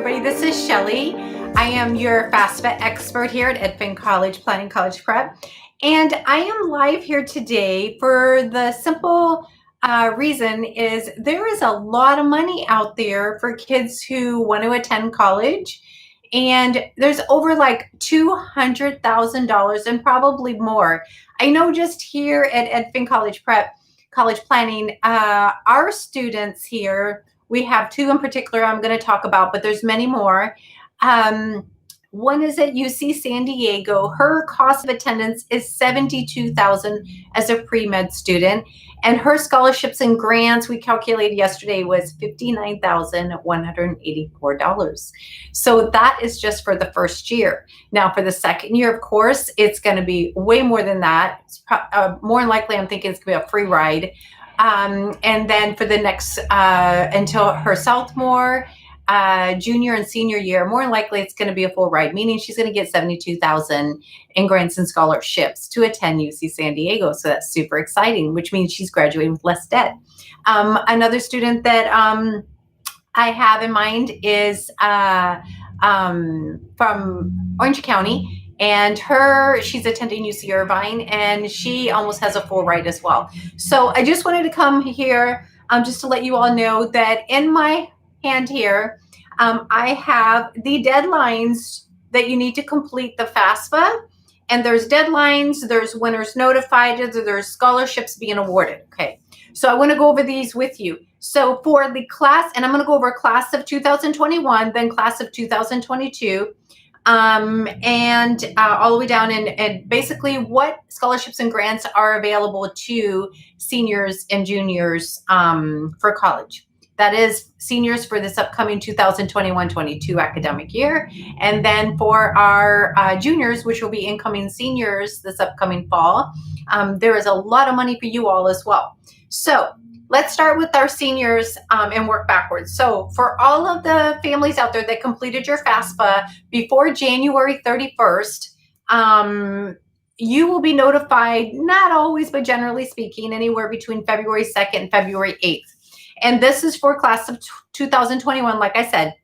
everybody, this is Shelly. I am your FAFSA expert here at EDFIN College Planning College Prep, and I am live here today for the simple reason is there is a lot of money out there for kids who want to attend college, and there's over like $200,000 and probably more. I know just here at EDFIN College Prep, College Planning, our students here, we have two in particular I'm going to talk about, but there's many more. One is at UC San Diego. Her cost of attendance is $72,000 as a pre-med student, and her scholarships and grants we calculated yesterday was $59,184. So that is just for the first year. Now for the second year, of course, it's going to be way more than that. It's more than likely, I'm thinking it's going to be a free ride. And then for the next until her sophomore, junior and senior year, more than likely it's going to be a full ride, meaning she's going to get $72,000 in grants and scholarships to attend UC San Diego. So that's super exciting, which means she's graduating with less debt. Another student that I have in mind is from Orange County. And she's attending UC Irvine, and she almost has a full ride as well. So I just wanted to come here just to let you all know that in my hand here, I have the deadlines that you need to complete the FAFSA. And there's deadlines, there's winners notified, there's scholarships being awarded. Okay, so I want to go over these with you. So for the class, and I'm going to go over class of 2021, then class of 2022. And all the way down and basically what scholarships and grants are available to seniors and juniors for college. That is seniors for this upcoming 2021-22 academic year. And then for our juniors, which will be incoming seniors this upcoming fall, there is a lot of money for you all as well. So let's start with our seniors and work backwards. So for all of the families out there that completed your FAFSA before January 31st, you will be notified, not always, but generally speaking, anywhere between February 2nd and February 8th. And this is for class of 2021, like I said.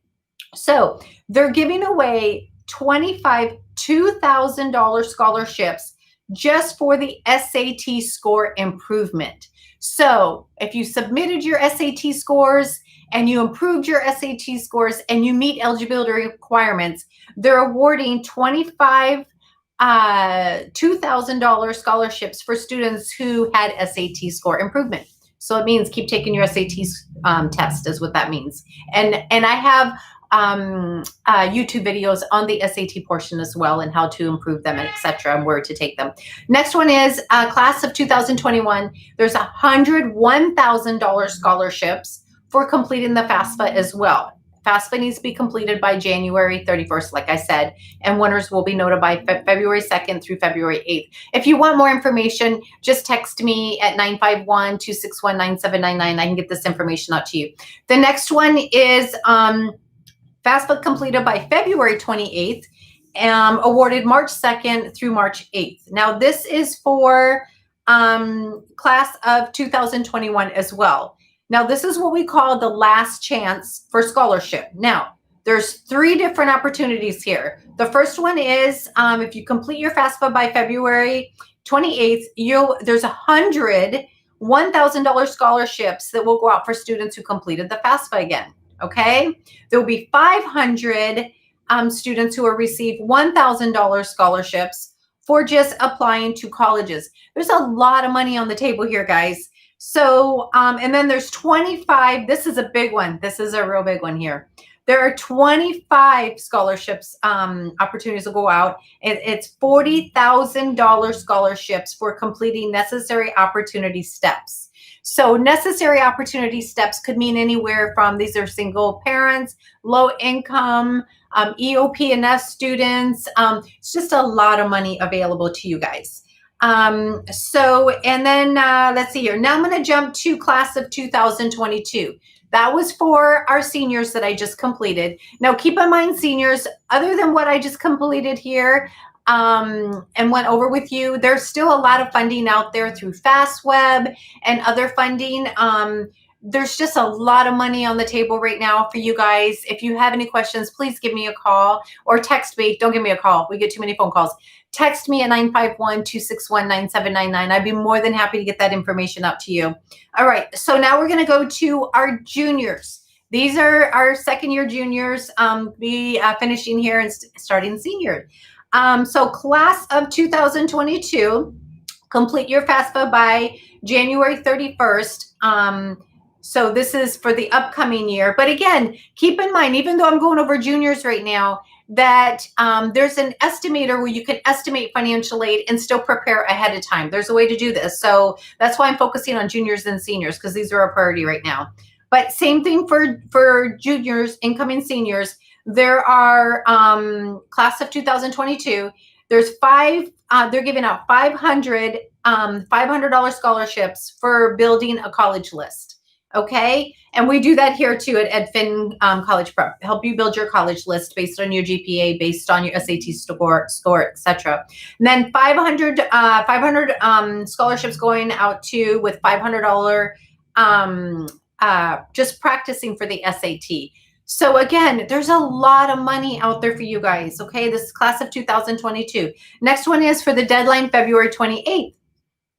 So they're giving away $2,000 scholarships just for the SAT score improvement. So if you submitted your SAT scores and you improved your SAT scores and you meet eligibility requirements, they're awarding $2,000 scholarships for students who had SAT score improvement. So it means keep taking your SAT test is what that means. And I have YouTube videos on the SAT portion as well and how to improve them, etc., and where to take them. Next one is class of 2021. There's $101,000 scholarships for completing the FAFSA as well. FAFSA needs to be completed by January 31st, like I said, and winners will be notified February 2nd through February 8th. If you want more information, just text me at 951-261-9799. I can get this information out to you. The next one is FAFSA completed by February 28th, awarded March 2nd through March 8th. Now, this is for class of 2021 as well. Now, this is what we call the last chance for scholarship. Now, there's 3 different opportunities here. The first one is if you complete your FAFSA by February 28th, there's $101,000 scholarships that will go out for students who completed the FAFSA again. Okay, there will be 500 students who will receive $1,000 scholarships for just applying to colleges. There's a lot of money on the table here, guys. So, and then there's 25, this is a big one. This is a real big one here. There are 25 scholarships opportunities to go out. It's $40,000 scholarships for completing necessary opportunity steps. So necessary opportunity steps could mean anywhere from, these are single parents, low income, EOP&F students. It's just a lot of money available to you guys. And then let's see here. Now I'm going to jump to class of 2022. That was for our seniors that I just completed. Now keep in mind, seniors, other than what I just completed here, and went over with you, there's still a lot of funding out there through FastWeb and other funding. There's just a lot of money on the table right now for you guys. If you have any questions, please give me a call or text me. Don't give me a call. We get too many phone calls. Text me at 951-261-9799. I'd be more than happy to get that information out to you. All right. So now we're going to go to our juniors. These are our second-year juniors, finishing here and starting senior. So class of 2022, complete your FAFSA by January 31st. So this is for the upcoming year. But again, keep in mind, even though I'm going over juniors right now, that there's an estimator where you can estimate financial aid and still prepare ahead of time. There's a way to do this. So that's why I'm focusing on juniors and seniors, because these are a priority right now. But same thing for juniors, incoming seniors. There are class of 2022. There's they're giving out $500 scholarships for building a college list. Okay. And we do that here too at EDFIN College Prep, help you build your college list based on your GPA, based on your SAT score, etc. And then 500 scholarships going out to with $500 just practicing for the SAT. So again, there's a lot of money out there for you guys. Okay. This is class of 2022. Next one is for the deadline, February 28th.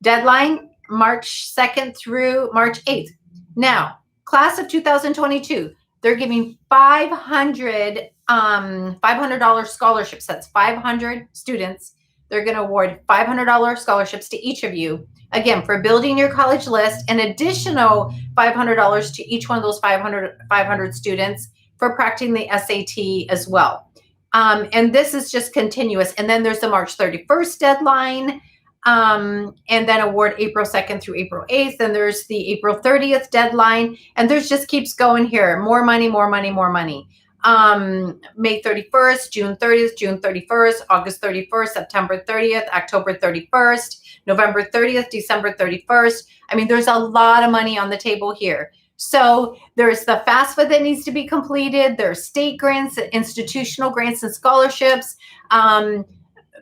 Deadline, March 2nd through March 8th. Now, class of 2022, they're giving $500 scholarships. That's 500 students. They're going to award $500 scholarships to each of you. Again, for building your college list, an additional $500 to each one of those 500 students for practicing the SAT as well. And this is just continuous. And then there's the March 31st deadline. And then award April 2nd through April 8th. Then there's the April 30th deadline. And there's just keeps going here. More money, more money, more money. May 31st, June 30th, June 31st, August 31st, September 30th, October 31st, November 30th, December 31st. I mean, there's a lot of money on the table here. So there's the FAFSA that needs to be completed. There's state grants, institutional grants and scholarships.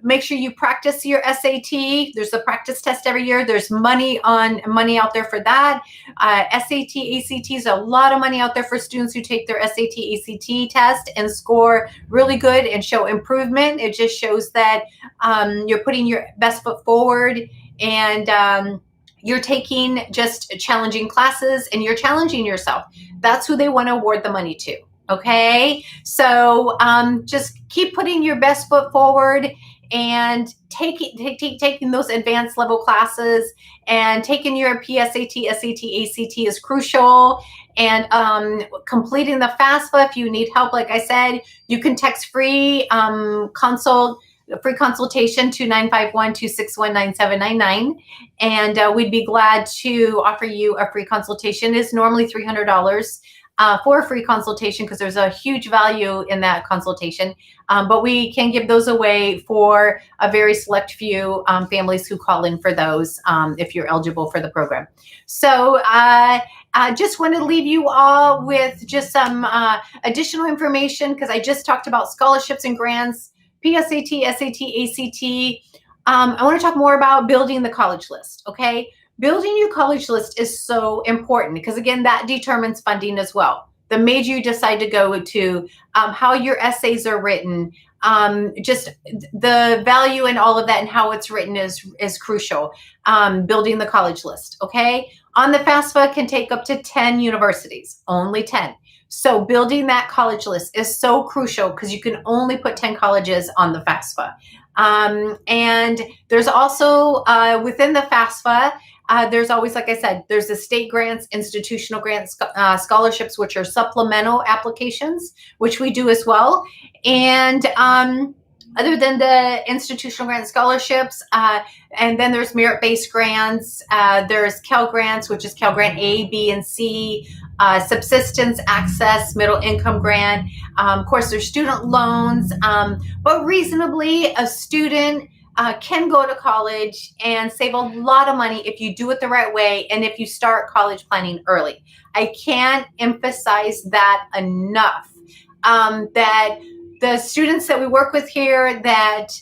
Make sure you practice your SAT. There's a practice test every year. There's money out there for that. SAT, ACT is a lot of money out there for students who take their SAT, ACT test and score really good and show improvement. It just shows that you're putting your best foot forward and you're taking just challenging classes and you're challenging yourself. That's who they want to award the money to. Okay. So just keep putting your best foot forward and taking those advanced level classes and taking your PSAT, SAT, ACT is crucial. And completing the FAFSA, if you need help, like I said, you can text free consultation to 951-261-9799. And we'd be glad to offer you a free consultation. It's normally $300. For a free consultation because there's a huge value in that consultation. But we can give those away for a very select few families who call in for those if you're eligible for the program. So I just want to leave you all with just some additional information because I just talked about scholarships and grants, PSAT, SAT, ACT. I want to talk more about building the college list, okay? Building your college list is so important because, again, that determines funding as well. The major you decide to go to, how your essays are written, just the value and all of that and how it's written is crucial. Building the college list, okay? On the FAFSA can take up to 10 universities, only 10. So building that college list is so crucial because you can only put 10 colleges on the FAFSA. And there's also within the FAFSA, there's always, like I said, there's the state grants, institutional grants, scholarships, which are supplemental applications, which we do as well. And other than the institutional grant scholarships, and then there's merit-based grants, there's Cal Grants, which is Cal Grant A, B, and C, subsistence access, middle income grant. Of course, there's student loans, but reasonably a student can go to college and save a lot of money if you do it the right way and if you start college planning early. I can't emphasize that enough, that the students that we work with here that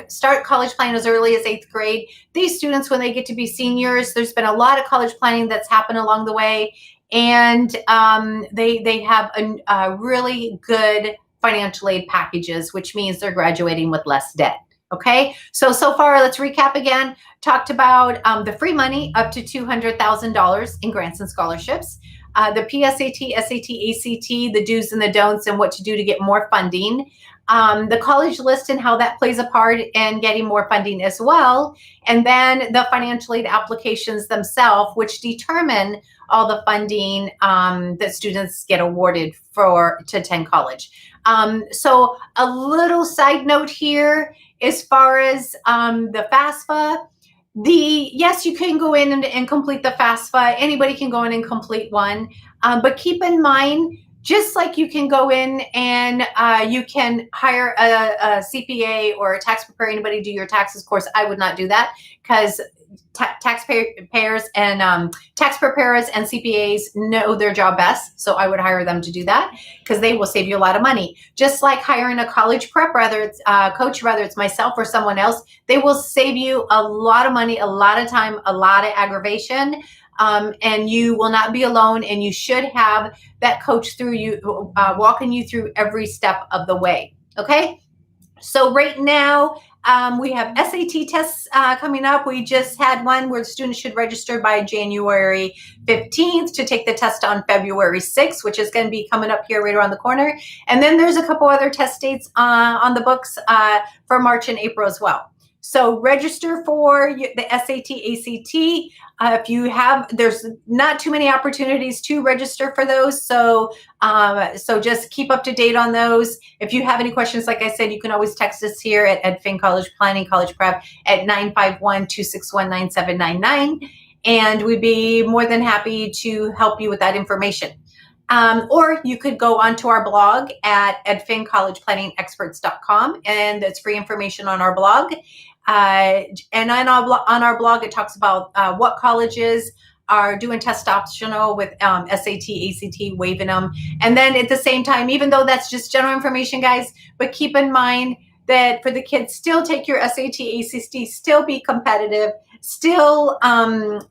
start college planning as early as 8th grade, these students, when they get to be seniors, there's been a lot of college planning that's happened along the way. and they have a really good financial aid packages, which means they're graduating with less debt. Okay, so far, let's recap again. Talked about the free money up to $200,000 in grants and scholarships, the PSAT, SAT, ACT, the do's and the don'ts, and what to do to get more funding, the college list and how that plays a part in getting more funding as well, and then the financial aid applications themselves, which determine all the funding that students get awarded to attend college. So a little side note here, as far as the FAFSA, yes, you can go in and complete the FAFSA. Anybody can go in and complete one, but keep in mind, just like you can go in and you can hire a CPA or a tax preparer, anybody do your taxes. Of course, I would not do that, because taxpayers and tax preparers and CPAs know their job best. So I would hire them to do that, because they will save you a lot of money. Just like hiring a college prep, whether it's coach, whether it's myself or someone else, they will save you a lot of money, a lot of time, a lot of aggravation. And you will not be alone, and you should have that coach through you, walking you through every step of the way. Okay. So right now, we have SAT tests coming up. We just had one where the students should register by January 15th to take the test on February 6th, which is going to be coming up here right around the corner. And then there's a couple other test dates on the books for March and April as well. So register for the SAT, ACT. If you have, there's not too many opportunities to register for those. So just keep up to date on those. If you have any questions, like I said, you can always text us here at EDFIN College Planning, College Prep at 951-261-9799. And we'd be more than happy to help you with that information. Or you could go onto our blog at edfincollegeplanningexperts.com, and it's free information on our blog. And on our blog, it talks about what colleges are doing test optional with SAT, ACT, waiving them. And then at the same time, even though that's just general information, guys, but keep in mind that for the kids, still take your SAT, ACT, still be competitive, still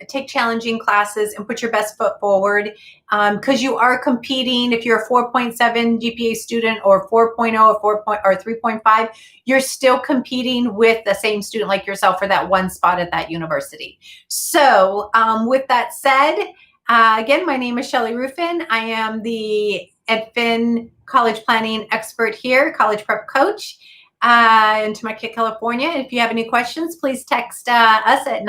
take challenging classes and put your best foot forward, because you are competing. If you're a 4.7 GPA student or 4.0 or 3.5, you're still competing with the same student like yourself for that one spot at that university. So with that said, again, my name is Shelly Rufin. I am the EDFIN College Planning expert here, college prep coach. In Temecula, California. If you have any questions, please text us at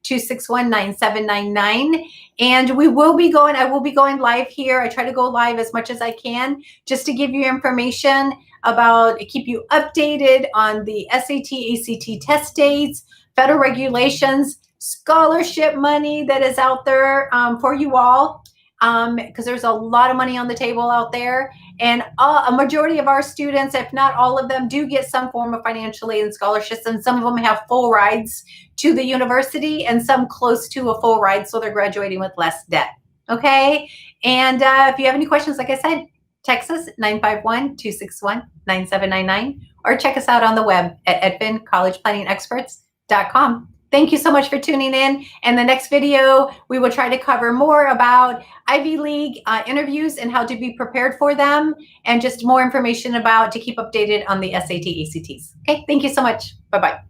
951-261-9799. And I will be going live here. I try to go live as much as I can, just to give you information about, keep you updated on the SAT, ACT test dates, federal regulations, scholarship money that is out there for you all. Because there's a lot of money on the table out there, and a majority of our students, if not all of them, do get some form of financial aid and scholarships, and some of them have full rides to the university and some close to a full ride, so they're graduating with less debt. Okay, and if you have any questions, like I said, text us at 951-261-9799, or check us out on the web at edfincollegeplanningexperts.com. Thank you so much for tuning in. And the next video, we will try to cover more about Ivy League interviews and how to be prepared for them, and just more information about to keep updated on the SAT, ACTs. Okay, thank you so much. Bye-bye.